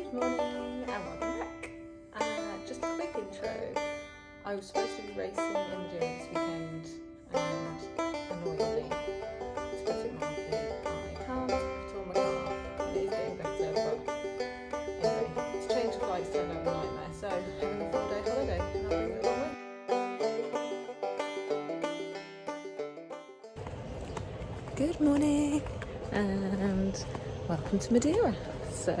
Good morning and welcome back. Just a quick intro. I was supposed to be racing in Madeira this weekend and annoyingly, it's perfect mountain. I can't. I've torn my car and it is getting better, but anyway, it's changed flights turned out a nightmare. So having a 4-day holiday and I'll bring it along with. Good morning and welcome to Madeira. So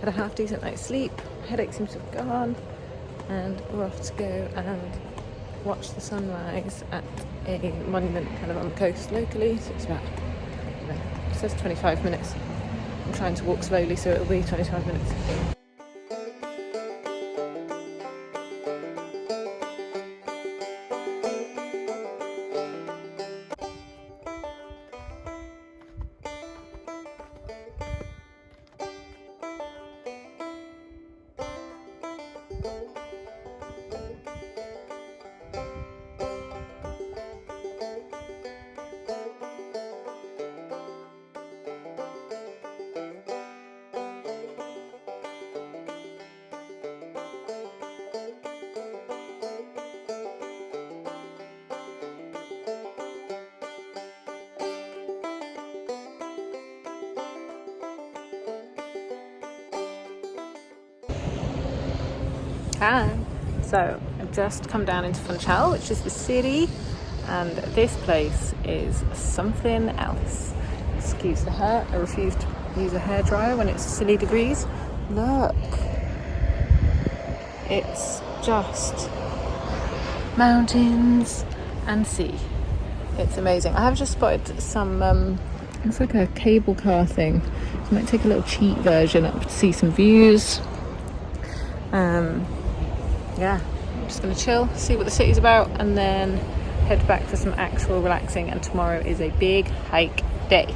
had a half decent night's sleep, headache seems to have gone, and we're off to go and watch the sunrise at a monument kind of on the coast locally. So it's about, it says 25 minutes. I'm trying to walk slowly so it'll be 25 minutes. Hi. So I've just come down into Funchal, which is the city, and this place is something else. Excuse the hair, I refuse to use a hairdryer when it's silly degrees. Look, it's just mountains and sea. It's amazing. I have just spotted some, it's like a cable car thing. So I might take a little cheap version up to see some views. Yeah, I'm just going to chill, see what the city's about, and then head back for some actual relaxing, and tomorrow is a big hike day.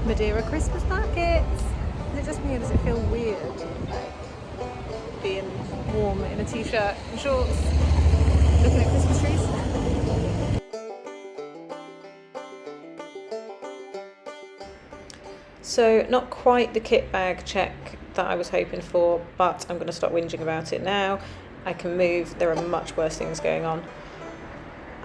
Madeira Christmas markets! Is it just me or does it feel weird, like being warm in a t-shirt and shorts? Looking at Christmas trees. So not quite the kit bag check that I was hoping for, but I'm going to stop whinging about it now. I can move, there are much worse things going on.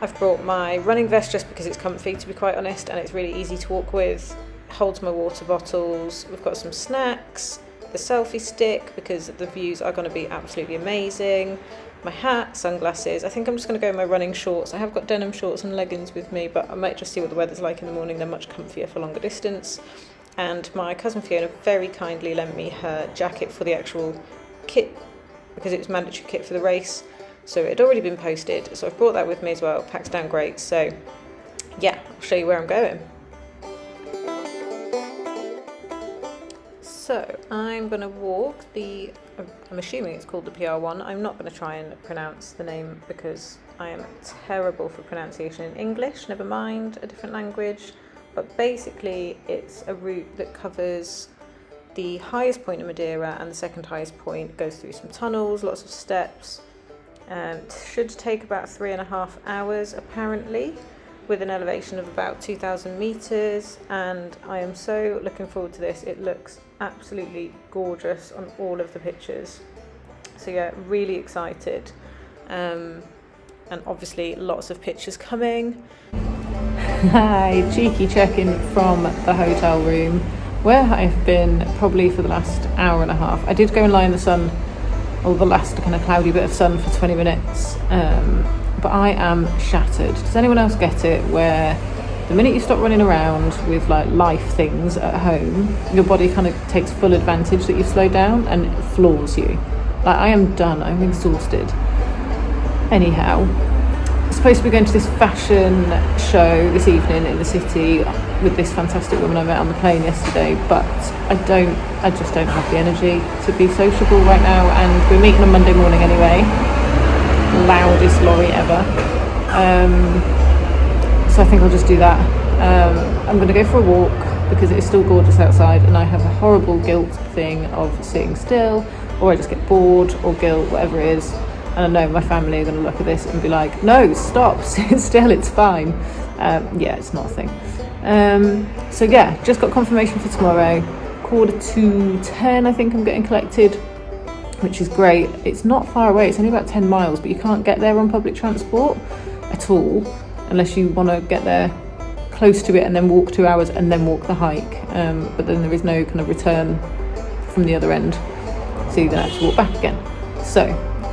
I've brought my running vest just because it's comfy, to be quite honest, and it's really easy to walk with. Holds my water bottles. We've got some snacks, the selfie stick because the views are going to be absolutely amazing. My hat, sunglasses. I think I'm just going to go in my running shorts. I have got denim shorts and leggings with me, but I might just see what the weather's like in the morning. They're much comfier for longer distance. And my cousin Fiona very kindly lent me her jacket for the actual kit because it was mandatory kit for the race. So it had already been posted. So I've brought that with me as well. It packs down great. So yeah, I'll show you where I'm going. So I'm going to walk I'm assuming it's called the PR1. I'm not going to try and pronounce the name because I am terrible for pronunciation in English, never mind a different language. But basically it's a route that covers the highest point in Madeira and the second highest point, goes through some tunnels, lots of steps. It should take about 3.5 hours apparently, with an elevation of about 2,000 meters, and I am so looking forward to this. It looks absolutely gorgeous on all of the pictures. So yeah, really excited. And obviously lots of pictures coming. Hi, cheeky check-in from the hotel room where I've been probably for the last hour and a half. I did go and lie in the sun, or the last kind of cloudy bit of sun for 20 minutes. But I am shattered. Does anyone else get it, where the minute you stop running around with like life things at home, your body kind of takes full advantage that you've slowed down and it floors you? Like, I am done, I'm exhausted. Anyhow, I'm supposed to be going to this fashion show this evening in the city with this fantastic woman I met on the plane yesterday, but I just don't have the energy to be sociable right now, and we're meeting on Monday morning anyway. Loudest lorry ever. So I think I'll just do that. I'm going to go for a walk because it is still gorgeous outside, and I have a horrible guilt thing of sitting still. or I just get bored or guilt, whatever it is. And I know my family are going to look at this and be like, no, stop, sit still, it's fine. Yeah, it's not a thing. So yeah, just got confirmation for tomorrow. 9:45, I think I'm getting collected, which is great. It's not far away, it's only about 10 miles, but you can't get there on public transport at all, unless you want to get there close to it and then walk 2 hours and then walk the hike. But then there is no kind of return from the other end, so you're going to have to walk back again. So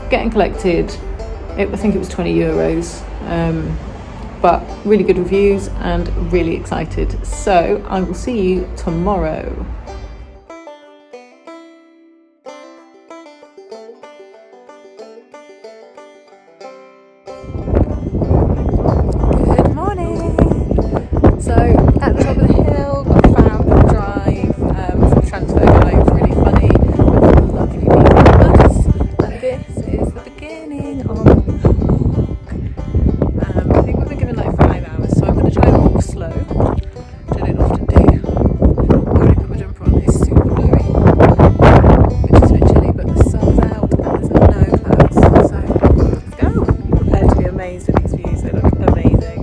getting collected, I think it was €20, but really good reviews and really excited. So I will see you tomorrow. Good morning. So at the top of the hill, got a fab drive from the transfer guy. It was really funny. With lovely people with us, and this is the beginning of the walk. I think we've been given like 5 hours, so I'm going to try and walk slow, which I don't often do. I already put my jumper on. It's super blurry, which is a bit chilly, but the sun's out and there's no clouds, so let's go. I'm prepared to be amazed at these views. They look amazing.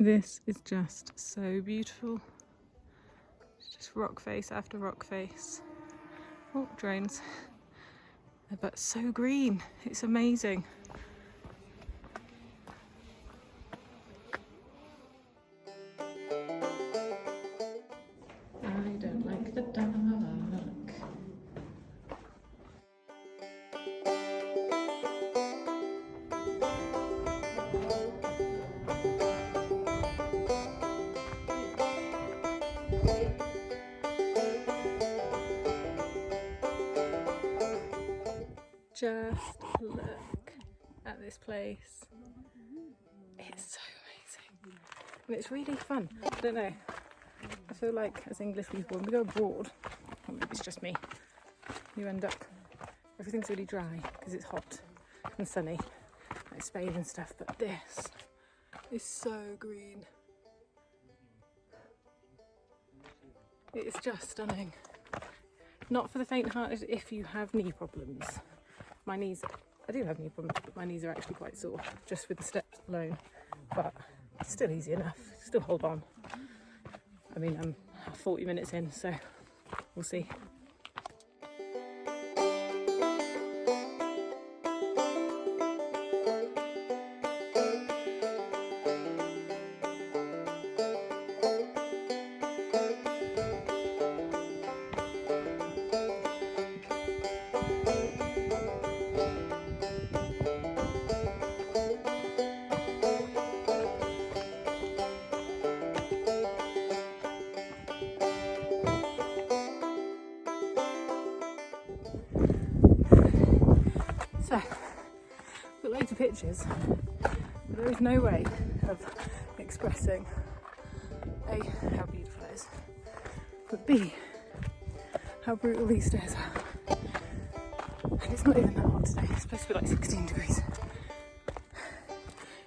This is just so beautiful. It's just rock face after rock face. Oh, drones. But so green. It's amazing. I don't like the dark. Just look at this place. It's so amazing. And it's really fun. I don't know. I feel like as English people, when we go abroad, or maybe it's just me, you end up, everything's really dry because it's hot and sunny, like Spain and stuff, but this is so green. It's just stunning. Not for the faint-hearted if you have knee problems. My knees, I do have knee problems, but my knees are actually quite sore, just with the steps alone. But it's still easy enough, still hold on. I mean, I'm 40 minutes in, so we'll see. So, I've got loads of pictures, but there is no way of expressing A, how beautiful it is, but B, how brutal these stairs are. And it's not even that hot today, it's supposed to be like 16 degrees.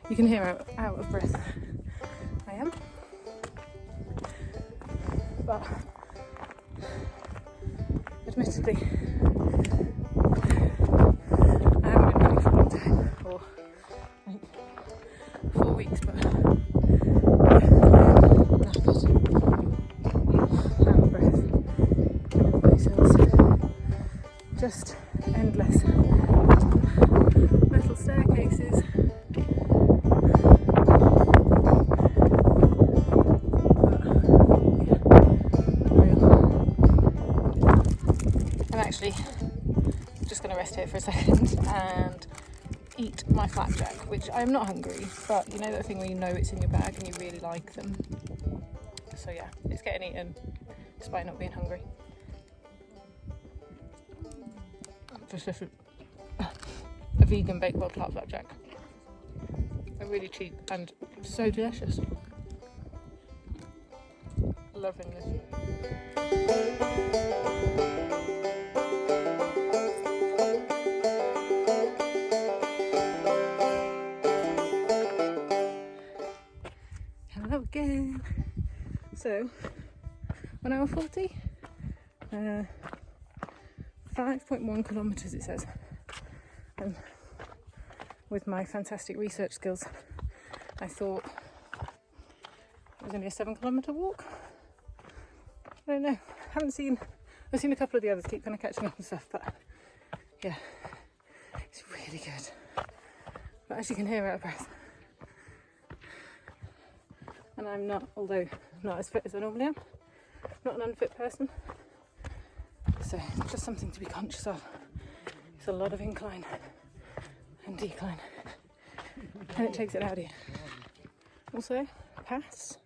You can hear how out of breath I am, but I admittedly, I haven't been running for a long time, for like 4 weeks, but yeah, out of breath, coming up those hills, just endless metal staircases. Actually, just going to rest here for a second and eat my flapjack, which I'm not hungry, but you know that thing where you know it's in your bag and you really like them. So yeah, it's getting eaten despite not being hungry. Just a vegan bakewell tart flapjack. They're really cheap and so delicious. Loving this. Hello again. So, 1 hour 40, 5.1 kilometres it says. And with my fantastic research skills, I thought it was only a 7-kilometre walk. I don't know. I've seen a couple of the others keep kind of catching up and stuff, but yeah, it's really good. But as you can hear, out of breath. And I'm not, although not as fit as I normally am, not an unfit person. So just something to be conscious of. It's a lot of incline and decline, and it takes it out of you. Also, paths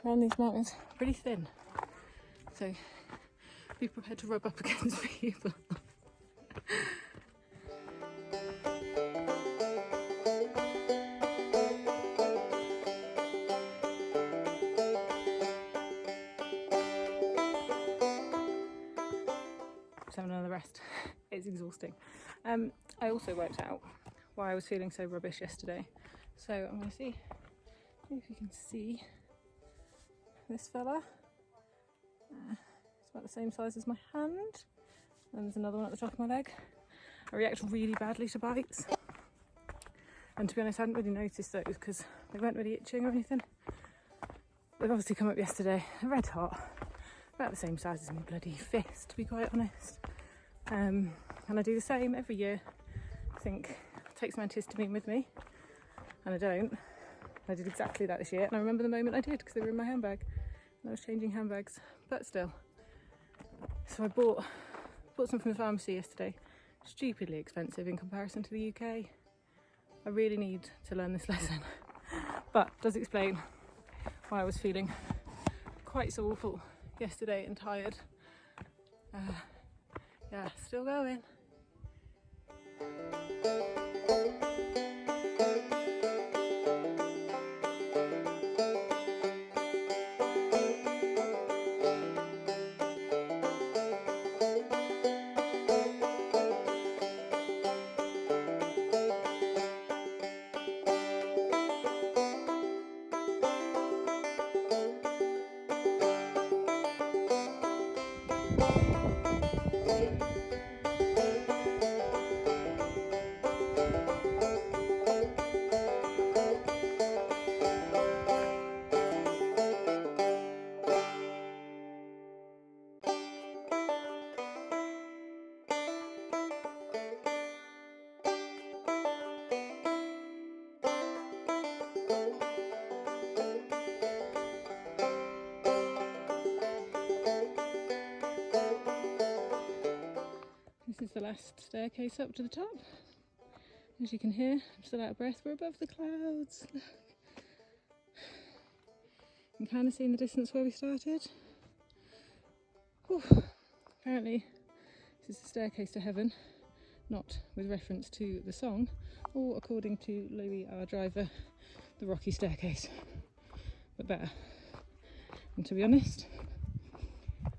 around these mountains are pretty thin, so be prepared to rub up against people. Just having another rest. It's exhausting. I also worked out why I was feeling so rubbish yesterday. So I'm going to see if you can see this fella. It's about the same size as my hand. And there's another one at the top of my leg. I react really badly to bites. And to be honest, I hadn't really noticed those because they weren't really itching or anything. They've obviously come up yesterday. They're red hot. About the same size as my bloody fist, to be quite honest. And I do the same every year. I think I take some antihistamine with me, and I don't. I did exactly that this year, and I remember the moment I did because they were in my handbag. And I was changing handbags, but still. So I bought some from the pharmacy yesterday. Stupidly expensive in comparison to the UK. I really need to learn this lesson, but does explain why I was feeling quite so awful yesterday and tired. Yeah, still going. This is the last staircase up to the top. As you can hear, I'm still out of breath. We're above the clouds. Look. You can kind of see in the distance where we started. Whew. Apparently, this is the staircase to heaven, not with reference to the song, or according to Louis, our driver, the rocky staircase, but better. And to be honest,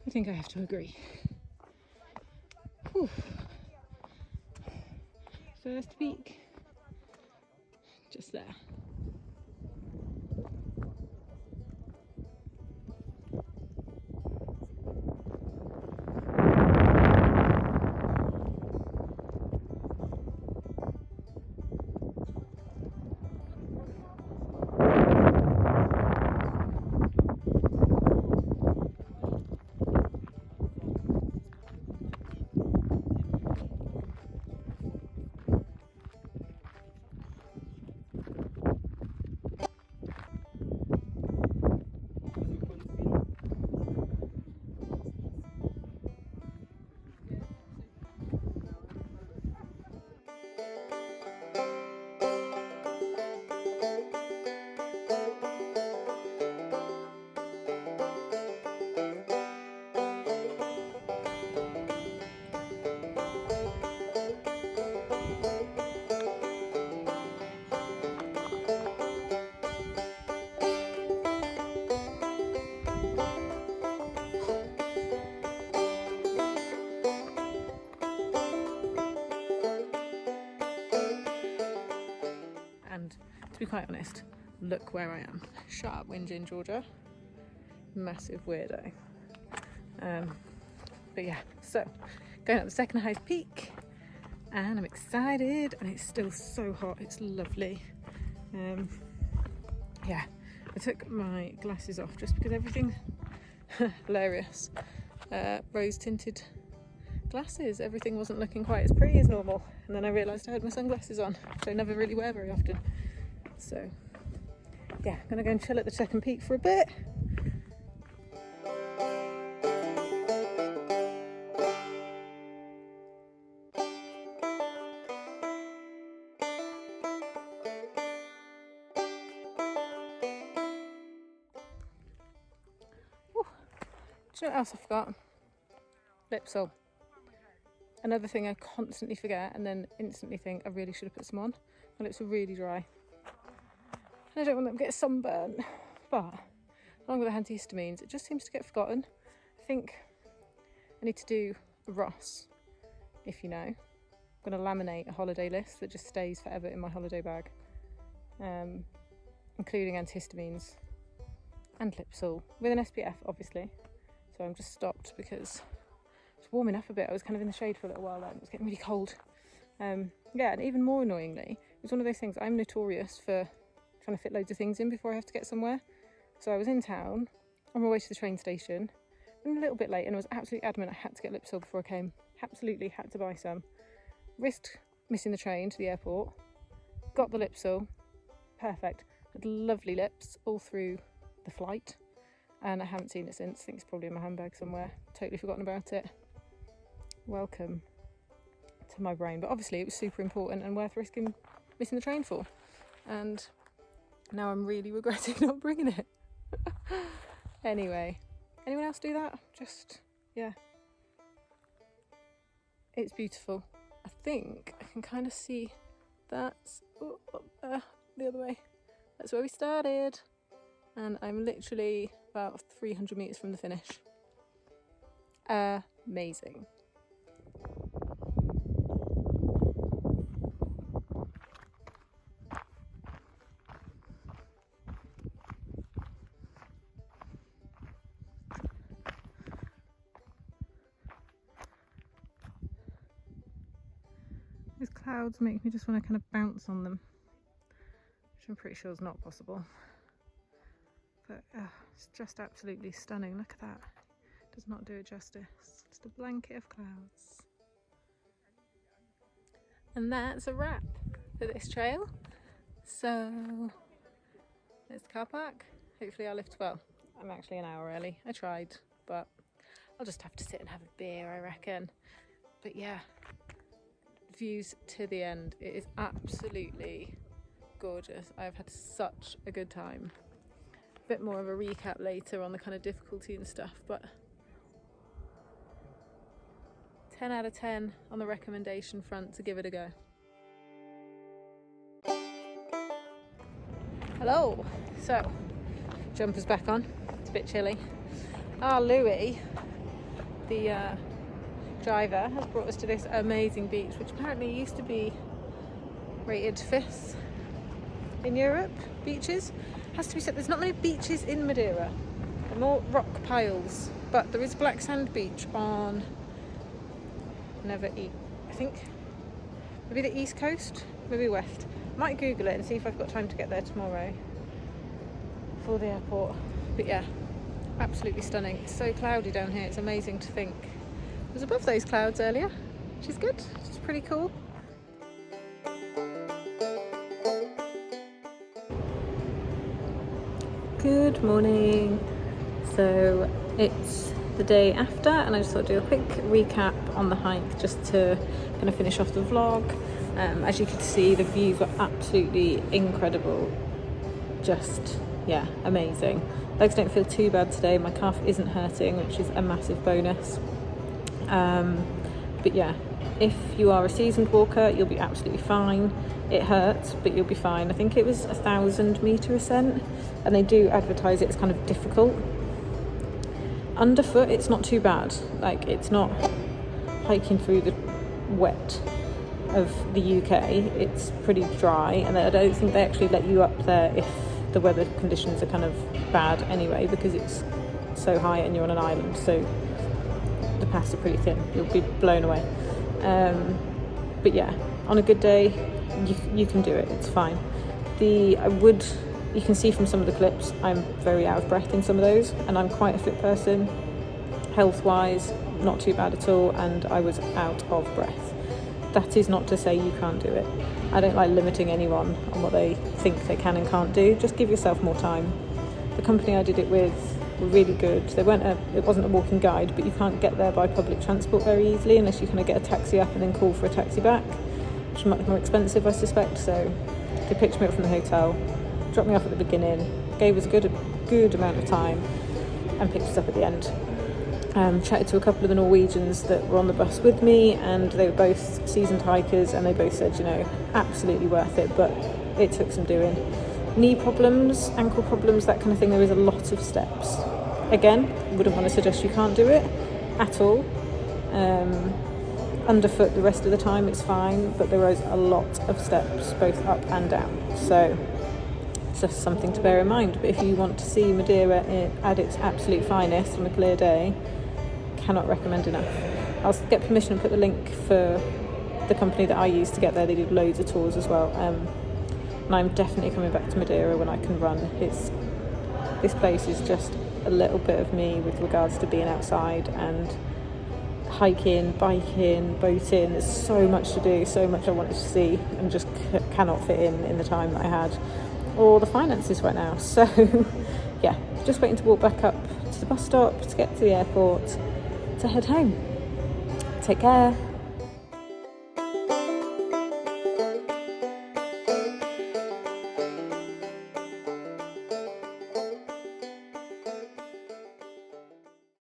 I think I have to agree. Whew. First peak, just there. be quite honest, look where I am. Shut up, whinging Georgia. Massive weirdo. But yeah, so going up the second highest peak, and I'm excited, and it's still so hot. It's lovely. Yeah, I took my glasses off just because everything hilarious. Rose tinted glasses, everything wasn't looking quite as pretty as normal, and then I realised I had my sunglasses on, which I never really wear very often. So yeah, I'm gonna go and chill at the second peak for a bit. Do you know what else I forgot? Lipsil. Another thing I constantly forget and then instantly think I really should have put some on. My lips are really dry. I don't want them to get sunburn, but along with the antihistamines, it just seems to get forgotten. I think I need to do a Ross, if you know. I'm going to laminate a holiday list that just stays forever in my holiday bag, including antihistamines and Lipsil, with an SPF, obviously. So I'm just stopped because it's warming up a bit. I was kind of in the shade for a little while then. It was getting really cold. Yeah, and even more annoyingly, it was one of those things, I'm notorious for trying to fit loads of things in before I have to get somewhere. So I was in town, on my way to the train station, and a little bit late, and I was absolutely adamant I had to get Lipsil before I came. Absolutely had to buy some. Risked missing the train to the airport. Got the Lipsil. Perfect. Had lovely lips all through the flight. And I haven't seen it since. I think it's probably in my handbag somewhere. Totally forgotten about it. Welcome to my brain. But obviously it was super important and worth risking missing the train for. And now I'm really regretting not bringing it. Anyway, anyone else do that? Just, yeah. It's beautiful. I think I can kind of see that's the other way. That's where we started. And I'm literally about 300 metres from the finish. Amazing. These clouds make me just want to kind of bounce on them, which I'm pretty sure is not possible. But it's just absolutely stunning. Look at that. Does not do it justice. Just a blanket of clouds. And that's a wrap for this trail. So there's the car park. Hopefully I lift well. I'm actually an hour early. I tried, but I'll just have to sit and have a beer, I reckon. But yeah, views to the end. It is absolutely gorgeous. I've had such a good time. Bit more of a recap later on the kind of difficulty and stuff, but 10 out of 10 on the recommendation front to give it a go. Hello. So jumper's back on. It's a bit chilly. Louis, the driver, has brought us to this amazing beach, which apparently used to be rated 5th in Europe. Beaches. Has to be said, there's not many beaches in Madeira. They're more rock piles, but there is a black sand beach on I think maybe the east coast, maybe west. Might Google it and see if I've got time to get there tomorrow for the airport. But yeah, absolutely stunning. It's so cloudy down here. It's amazing to think it was above those clouds earlier, which is good. It's pretty cool. Good morning. So it's the day after, and I just thought I'd do a quick recap on the hike just to kind of finish off the vlog. As you can see, the views were absolutely incredible. Just, yeah, amazing. Legs don't feel too bad today. My calf isn't hurting, which is a massive bonus. But yeah, if you are a seasoned walker, you'll be absolutely fine. It hurts, but you'll be fine. I think it was 1,000 metre ascent, and they do advertise it as kind of difficult. Underfoot, it's not too bad. Like, it's not hiking through the wet of the UK, it's pretty dry, and I don't think they actually let you up there if the weather conditions are kind of bad anyway, because it's so high and you're on an island, so the paths are pretty thin. You'll be blown away. But yeah, on a good day, you can do it. It's fine. You can see from some of the clips, I'm very out of breath in some of those, and I'm quite a fit person, health-wise, not too bad at all, and I was out of breath. That is not to say you can't do it. I don't like limiting anyone on what they think they can and can't do. Just give yourself more time. The company I did it with were really good. It wasn't a walking guide, but you can't get there by public transport very easily unless you kind of get a taxi up and then call for a taxi back, which is much more expensive, I suspect. So they picked me up from the hotel, dropped me off at the beginning, gave us a good amount of time, and picked us up at the end. Chatted to a couple of the Norwegians that were on the bus with me, and they were both seasoned hikers, and they both said, absolutely worth it, but it took some doing. Knee problems, ankle problems, that kind of thing, there is a lot of steps. Again, wouldn't want to suggest you can't do it at all. Underfoot the rest of the time, it's fine, but there is a lot of steps, both up and down. So it's just something to bear in mind. But if you want to see Madeira at its absolute finest on a clear day, cannot recommend enough. I'll get permission and put the link for the company that I used to get there. They do loads of tours as well. And I'm definitely coming back to Madeira when I can run. This place is just a little bit of me with regards to being outside and hiking, biking, boating. There's so much to do, so much I wanted to see, and just cannot fit in the time that I had, or the finances right now. So yeah, just waiting to walk back up to the bus stop to get to the airport to head home. Take care.